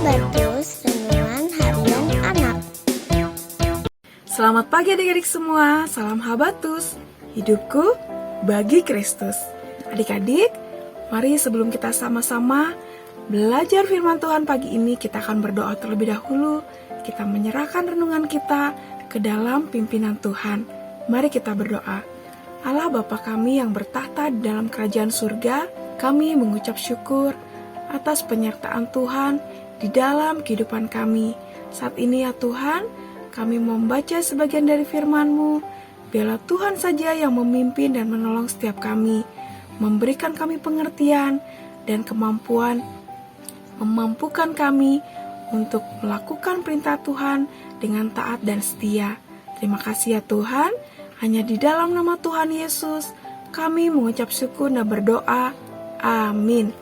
Habatus Renungan Harian Anak. Selamat pagi adik-adik semua, salam Habatus. Hidupku bagi Kristus. Adik-adik, mari sebelum kita sama-sama belajar firman Tuhan pagi ini, kita akan berdoa terlebih dahulu. Kita menyerahkan renungan kita ke dalam pimpinan Tuhan. Mari kita berdoa. Allah Bapa kami yang bertahta di dalam kerajaan surga, kami mengucap syukur atas penyertaan Tuhan di dalam kehidupan kami. Saat ini ya Tuhan, kami membaca sebagian dari firman-Mu. Biarlah Tuhan saja yang memimpin dan menolong setiap kami, memberikan kami pengertian dan kemampuan, memampukan kami untuk melakukan perintah Tuhan dengan taat dan setia. Terima kasih ya Tuhan, hanya di dalam nama Tuhan Yesus kami mengucap syukur dan berdoa. Amin.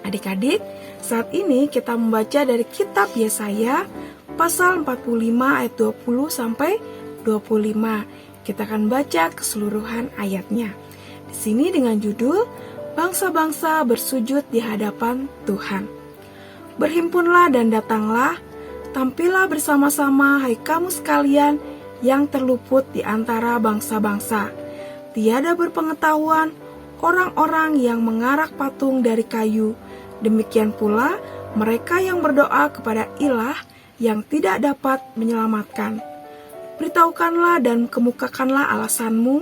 Adik-adik, saat ini kita membaca dari kitab Yesaya pasal 45 ayat 20 sampai 25. Kita akan baca keseluruhan ayatnya. Di sini dengan judul Bangsa-bangsa bersujud di hadapan Tuhan. Berhimpunlah dan datanglah, tampillah bersama-sama hai kamu sekalian yang terluput di antara bangsa-bangsa. Tiada berpengetahuan orang-orang yang mengarak patung dari kayu. Demikian pula mereka yang berdoa kepada ilah yang tidak dapat menyelamatkan. Beritahukanlah dan kemukakanlah alasanmu.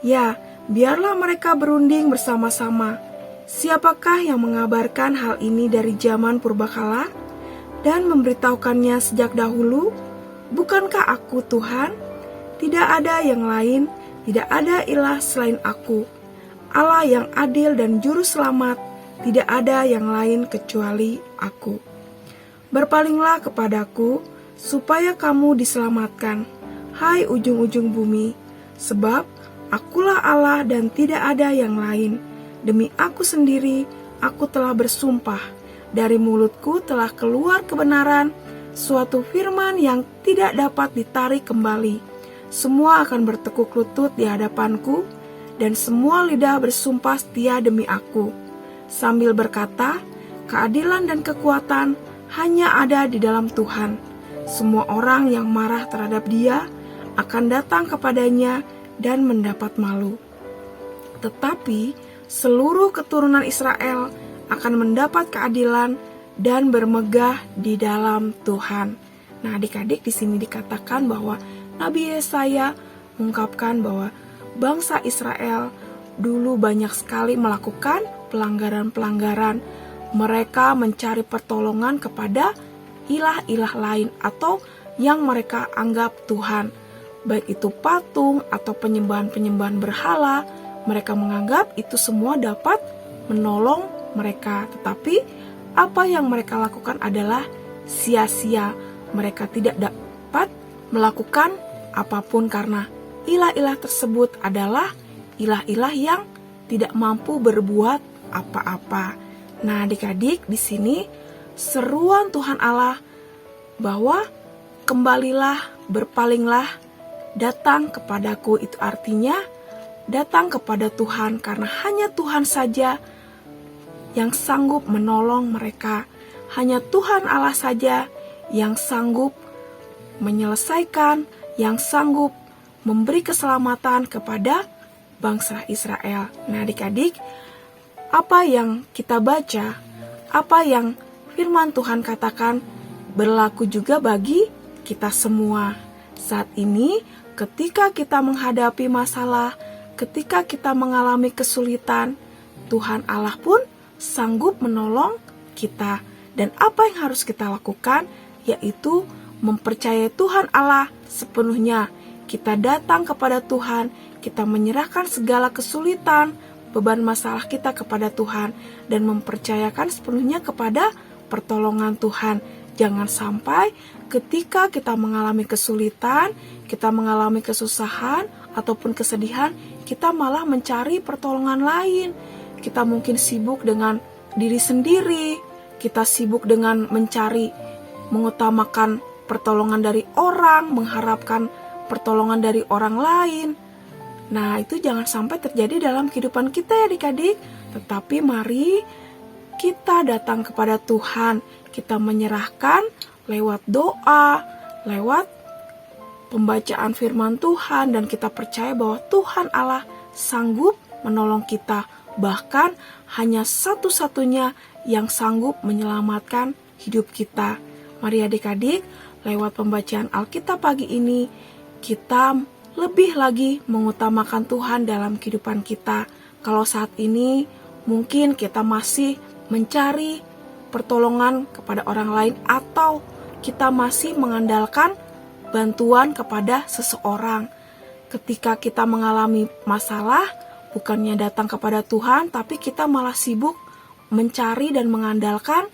Ya, biarlah mereka berunding bersama-sama. Siapakah yang mengabarkan hal ini dari zaman purbakala dan memberitahukannya sejak dahulu? Bukankah aku Tuhan? Tidak ada yang lain, tidak ada ilah selain aku. Allah yang adil dan juru selamat, tidak ada yang lain kecuali aku. Berpalinglah kepadaku, supaya kamu diselamatkan, hai ujung-ujung bumi, sebab akulah Allah dan tidak ada yang lain. Demi aku sendiri, aku telah bersumpah, dari mulutku telah keluar kebenaran, suatu firman yang tidak dapat ditarik kembali. Semua akan bertekuk lutut di hadapanku, dan semua lidah bersumpah setia demi aku, sambil berkata, keadilan dan kekuatan hanya ada di dalam Tuhan. Semua orang yang marah terhadap Dia akan datang kepadanya dan mendapat malu. Tetapi seluruh keturunan Israel akan mendapat keadilan dan bermegah di dalam Tuhan. Nah, adik-adik, di sini dikatakan bahwa Nabi Yesaya mengungkapkan bahwa bangsa Israel dulu banyak sekali melakukan pelanggaran-pelanggaran. Mereka mencari pertolongan kepada ilah-ilah lain atau yang mereka anggap Tuhan. Baik itu patung atau penyembahan-penyembahan berhala, mereka menganggap itu semua dapat menolong mereka. Tetapi apa yang mereka lakukan adalah sia-sia. Mereka tidak dapat melakukan apapun karena ilah-ilah tersebut adalah ilah-ilah yang tidak mampu berbuat apa-apa. Nah, adik-adik, di sini seruan Tuhan Allah bahwa kembalilah, berpalinglah, datang kepadaku. Itu artinya datang kepada Tuhan, karena hanya Tuhan saja yang sanggup menolong mereka. Hanya Tuhan Allah saja yang sanggup menyelesaikan, yang sanggup memberi keselamatan kepada bangsa Israel. Nah, adik-adik, apa yang kita baca, apa yang firman Tuhan katakan berlaku juga bagi kita semua. Saat ini, ketika kita menghadapi masalah, ketika kita mengalami kesulitan, Tuhan Allah pun sanggup menolong kita. Dan apa yang harus kita lakukan, yaitu mempercayai Tuhan Allah sepenuhnya. Kita datang kepada Tuhan, kita menyerahkan segala kesulitan, beban masalah kita kepada Tuhan, dan mempercayakan sepenuhnya kepada pertolongan Tuhan. Jangan sampai ketika kita mengalami kesulitan, kita mengalami kesusahan ataupun kesedihan, kita malah mencari pertolongan lain. Kita mungkin sibuk dengan diri sendiri, kita sibuk dengan mencari, mengutamakan pertolongan dari orang, mengharapkan pertolongan dari orang lain. Nah, itu jangan sampai terjadi dalam kehidupan kita ya adik-adik. Tetapi mari kita datang kepada Tuhan, kita menyerahkan lewat doa, lewat pembacaan firman Tuhan, dan kita percaya bahwa Tuhan Allah sanggup menolong kita. Bahkan hanya satu-satunya yang sanggup menyelamatkan hidup kita. Mari adik-adik, lewat pembacaan Alkitab pagi ini, kita lebih lagi mengutamakan Tuhan dalam kehidupan kita. Kalau saat ini mungkin kita masih mencari pertolongan kepada orang lain, atau kita masih mengandalkan bantuan kepada seseorang. Ketika kita mengalami masalah, bukannya datang kepada Tuhan, tapi kita malah sibuk mencari dan mengandalkan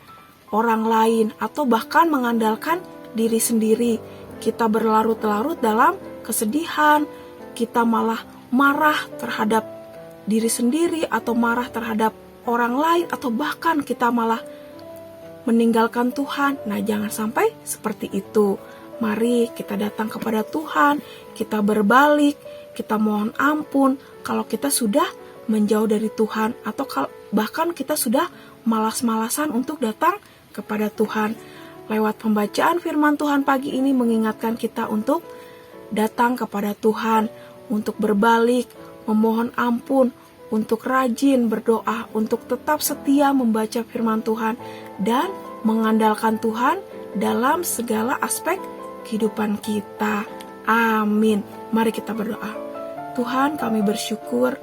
orang lain, atau bahkan mengandalkan diri sendiri. Kita berlarut-larut dalam kesedihan, kita malah marah terhadap diri sendiri, atau marah terhadap orang lain, atau bahkan kita malah meninggalkan Tuhan. Nah, jangan sampai seperti itu. Mari kita datang kepada Tuhan, kita berbalik, kita mohon ampun kalau kita sudah menjauh dari Tuhan, atau bahkan kita sudah malas-malasan untuk datang kepada Tuhan. Lewat pembacaan firman Tuhan pagi ini mengingatkan kita untuk datang kepada Tuhan, untuk berbalik, memohon ampun, untuk rajin berdoa, untuk tetap setia membaca firman Tuhan, dan mengandalkan Tuhan dalam segala aspek kehidupan kita. Amin. Mari kita berdoa. Tuhan, kami bersyukur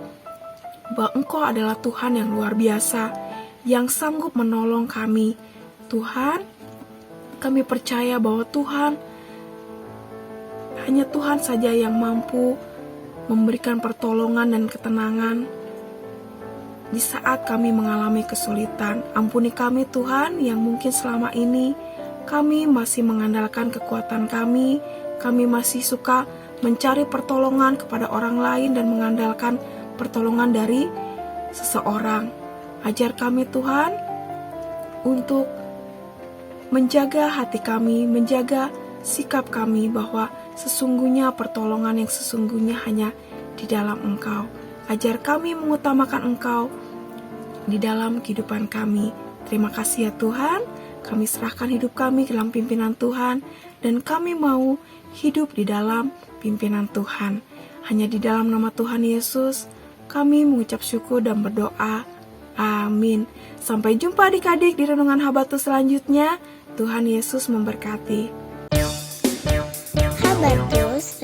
bahwa Engkau adalah Tuhan yang luar biasa, yang sanggup menolong kami. Tuhan, kami percaya bahwa Tuhan, hanya Tuhan saja yang mampu memberikan pertolongan dan ketenangan di saat kami mengalami kesulitan. Ampuni kami Tuhan, yang mungkin selama ini kami masih mengandalkan kekuatan kami masih suka mencari pertolongan kepada orang lain dan mengandalkan pertolongan dari seseorang. Ajar kami Tuhan untuk menjaga hati kami, menjaga sikap kami, bahwa sesungguhnya pertolongan yang sesungguhnya hanya di dalam Engkau. Ajar kami mengutamakan Engkau di dalam kehidupan kami. Terima kasih ya Tuhan, kami serahkan hidup kami dalam pimpinan Tuhan, dan kami mau hidup di dalam pimpinan Tuhan. Hanya di dalam nama Tuhan Yesus kami mengucap syukur dan berdoa. Amin. Sampai jumpa adik-adik di Renungan Habatus selanjutnya. Tuhan Yesus memberkati. Habatus